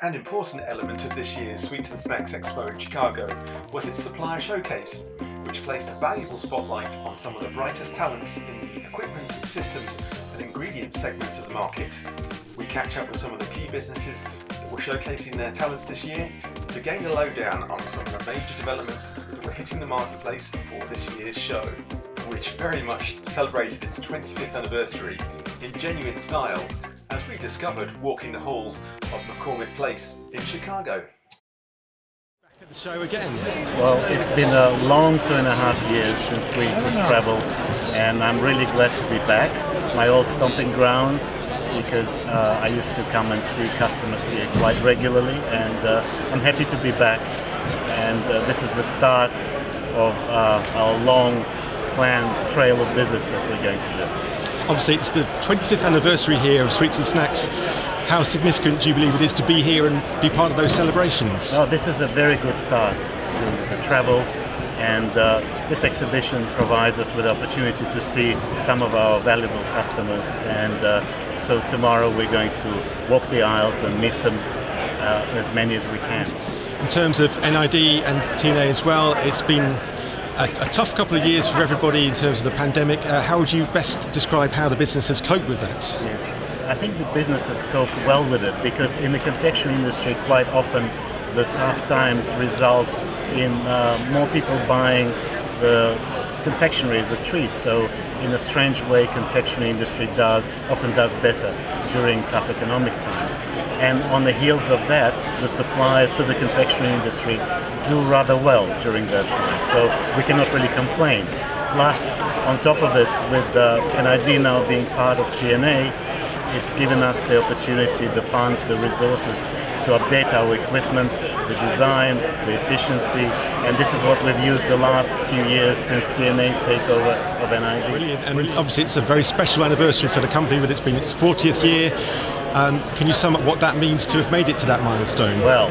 An important element of this year's Sweets and Snacks Expo in Chicago was its supplier showcase, which placed a valuable spotlight on some of the brightest talents in the equipment, systems and ingredients segments of the market. We catch up with some of the key businesses that were showcasing their talents this year to gain the lowdown on some of the major developments that were hitting the marketplace for this year's show, which very much celebrated its 25th anniversary in genuine style, as we discovered walking the halls of McCormick Place in Chicago. Back at the show again. Well, it's been a long 2.5 years since we could travel, and I'm really glad to be back. My old stomping grounds, because I used to come and see customers here quite regularly, and I'm happy to be back. And this is the start of our long planned trail of visits that we're going to do. Obviously, it's the 25th anniversary here of Sweets and Snacks. How significant do you believe it is to be here and be part of those celebrations? Oh, this is a very good start to the travels, and this exhibition provides us with the opportunity to see some of our valuable customers, and so tomorrow we're going to walk the aisles and meet them as many as we can. In terms of NID and TNA as well, it's been a tough couple of years for everybody in terms of the pandemic. How would you best describe how the business has coped with that? Yes, I think the business has coped well with it, because in the confection industry quite often the tough times result in more people buying the confectionery as a treat. So in a strange way, confectionery industry often does better during tough economic times. And on the heels of that, the suppliers to the confectionery industry do rather well during that time. So we cannot really complain. Plus, on top of it, with NID now being part of TNA, it's given us the opportunity, the funds, the resources to update our equipment, the design, the efficiency, and this is what we've used the last few years since TNA's takeover of NID. Brilliant, and obviously it's a very special anniversary for the company, with it's been its 40th year. Can you sum up what that means to have made it to that milestone? Well,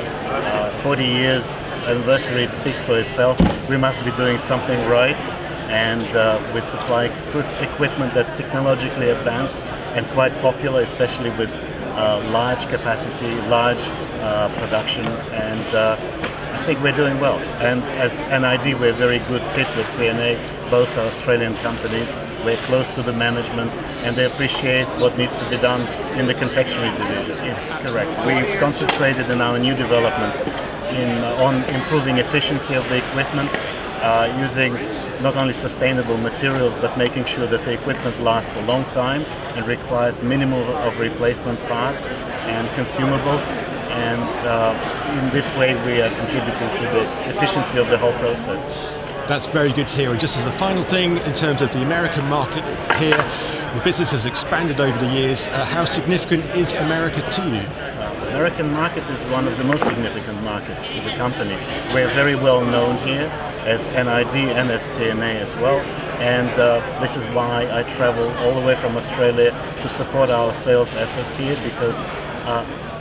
40 years anniversary, it speaks for itself. We must be doing something right, and we supply equipment that's technologically advanced and quite popular, especially with large capacity, large production, and I think we're doing well. And as NID, we're a very good fit with TNA, both are Australian companies. We're close to the management, and they appreciate what needs to be done in the confectionery division. It's correct. We've concentrated in our new developments on improving efficiency of the equipment, using not only sustainable materials, but making sure that the equipment lasts a long time and requires minimum of replacement parts and consumables. And in this way, we are contributing to the efficiency of the whole process. That's very good to hear. And just as a final thing, in terms of the American market here, the business has expanded over the years. How significant is America to you? The American market is one of the most significant markets for the company. We're very well known here as NID and as TNA as well, and this is why I travel all the way from Australia to support our sales efforts here, because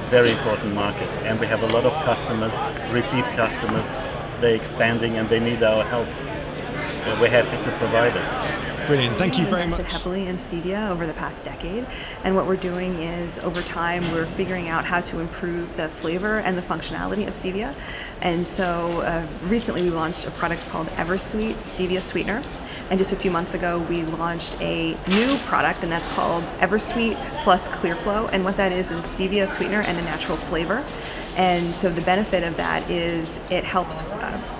very important market, and we have a lot of customers, repeat customers. They're expanding and they need our help. We're happy to provide it. Brilliant, thank you very much. We invested heavily in stevia over the past decade, and what we're doing is, over time, we're figuring out how to improve the flavor and the functionality of stevia. And so recently we launched a product called EverSweet Stevia Sweetener, and just a few months ago we launched a new product, and that's called EverSweet Plus ClearFlow, and what that is a stevia sweetener and a natural flavor. And so the benefit of that is it helps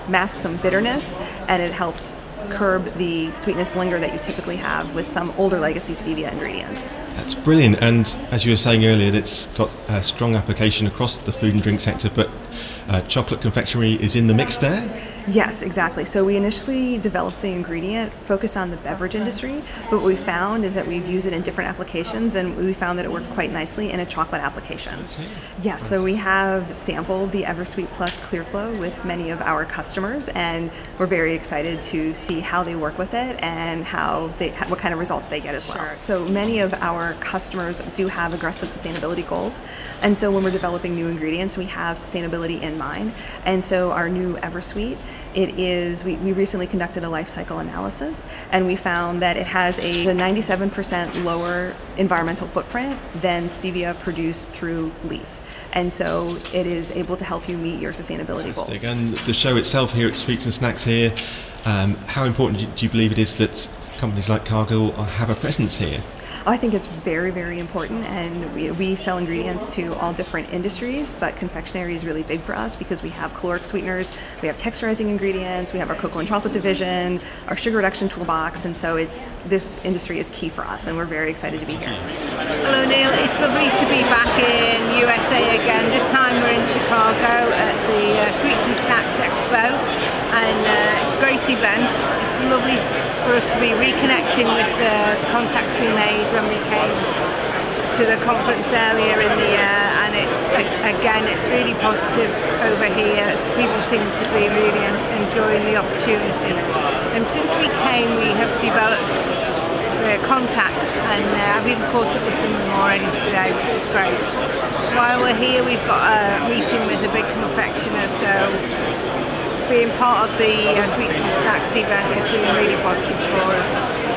mask some bitterness, and it helps curb the sweetness linger that you typically have with some older legacy stevia ingredients. That's brilliant, and as you were saying earlier, it's got a strong application across the food and drink sector, but chocolate confectionery is in the mix there? Yes, exactly. So we initially developed the ingredient focused on the beverage industry, but what we found is that we've used it in different applications, and we found that it works quite nicely in a chocolate application. Yes, so we have sampled the EverSweet Plus ClearFlow with many of our customers, and we're very excited to see how they work with it and what kind of results they get as well. Sure. So many of our customers do have aggressive sustainability goals, and so when we're developing new ingredients, we have sustainability in mind. And so our new EverSweet, we recently conducted a life cycle analysis, and we found that it has a 97% lower environmental footprint than stevia produced through leaf. and so it is able to help you meet your sustainability goals. Again, the show itself here at Sweets and Snacks here, how important do you believe it is that companies like Cargill have a presence here? I think it's very, very important, and we sell ingredients to all different industries, but confectionery is really big for us because we have caloric sweeteners, we have texturizing ingredients, we have our cocoa and chocolate division, our sugar reduction toolbox, and so this industry is key for us, and we're very excited to be here. Hello Neil, it's lovely to be back in USA again. This time we're in Chicago at the Sweets and Snacks Expo, and it's a great event. It's lovely for us to be reconnecting with the contacts we made when we came to the conference earlier in the year, and it's really positive over here. People seem to be really enjoying the opportunity, and since we came we have developed the contacts, and I've even caught up with some of them already today, which is great. While we're here we've got a meeting with a big confectioner, so being part of the Sweets and Snacks event has been really positive for us.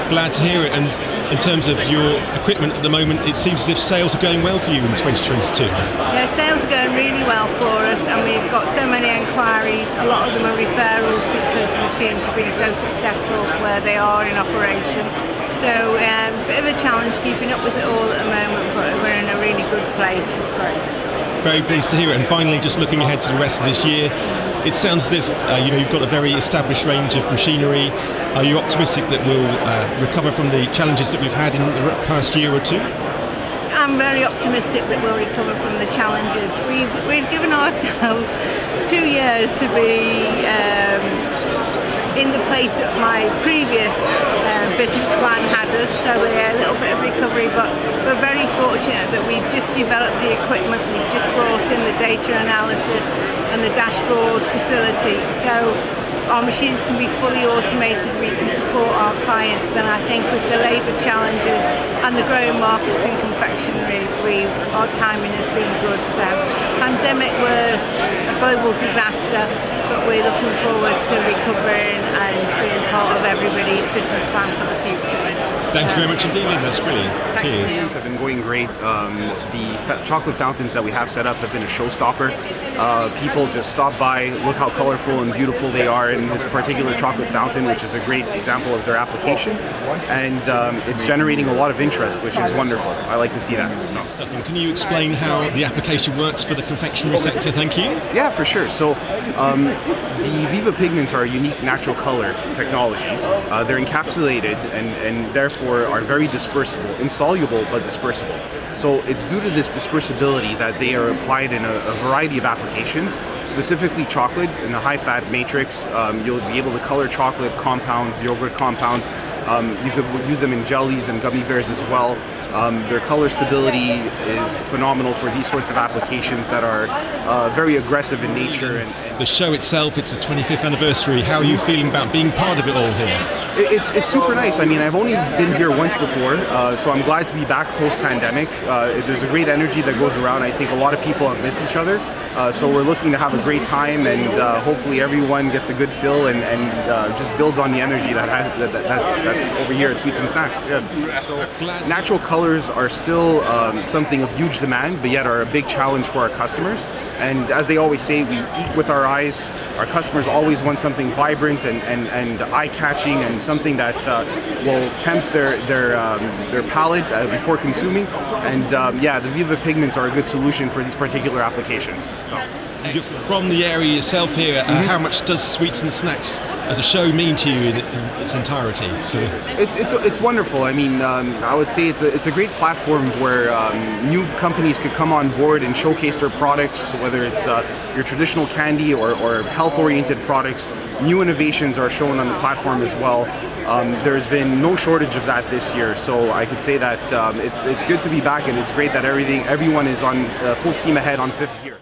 Glad to hear it. And in terms of your equipment at the moment, it seems as if sales are going well for you in 2022. Yeah, sales are going really well for us, and we've got so many enquiries. A lot of them are referrals because machines have been so successful where they are in operation. So a bit of a challenge keeping up with it all at the moment, but we're in a really good place. It's great. Very pleased to hear it. And finally, just looking ahead to the rest of this year, it sounds as if you've got a very established range of machinery. Are you optimistic that we'll recover from the challenges that we've had in the past year or two? I'm very optimistic that we'll recover from the challenges. We've given ourselves 2 years to be in the place that my previous business plan had us, so we're a little bit of recovery, but we're very fortunate that we've just developed the equipment, we've just brought in the data analysis and the dashboard facility, so our machines can be fully automated, we can support our clients, and I think with the labour challenges and the growing markets in confectionery, our timing has been good. So pandemic was a global disaster, but we're looking forward to recovering and being part of everybody's business plan for the future. Thank you very much indeed, Lynn. That's brilliant. Thanks, Have been going great. The chocolate fountains that we have set up have been a showstopper. People just stop by, look how colorful and beautiful they are in this particular chocolate fountain, which is a great example of their application, and it's generating a lot of interest, which is wonderful. I like to see that. So. Can you explain how the application works for the confectionery sector? Thank you. Yeah, for sure. So the Viva pigments are a unique natural color technology. They're encapsulated and therefore are very dispersible, insoluble but dispersible. So it's due to this dispersibility that they are applied in a variety of applications, specifically chocolate in a high-fat matrix. You'll be able to color chocolate compounds, yogurt compounds. You could use them in jellies and gummy bears as well. Their color stability is phenomenal for these sorts of applications that are very aggressive in nature. The show itself, it's the 25th anniversary. How are you feeling about being part of it all here? It's super nice. I mean, I've only been here once before, so I'm glad to be back post-pandemic. There's a great energy that goes around. I think a lot of people have missed each other, so we're looking to have a great time, and hopefully everyone gets a good fill and just builds on the energy that's over here at Sweets and Snacks. Yeah. So natural colors are still something of huge demand, but yet are a big challenge for our customers. And as they always say, we eat with our eyes. Our customers always want something vibrant and eye-catching, and something that will tempt their palate before consuming. And yeah, the Viva pigments are a good solution for these particular applications. You're from the area yourself here. How much does Sweets and Snacks as a show mean to you in its entirety? So it's wonderful. I mean, I would say it's a great platform where new companies could come on board and showcase their products, whether it's your traditional candy or health-oriented products. New innovations are shown on the platform as well. There's been no shortage of that this year, so I could say that it's good to be back, and it's great that everyone is on full steam ahead on 5th gear.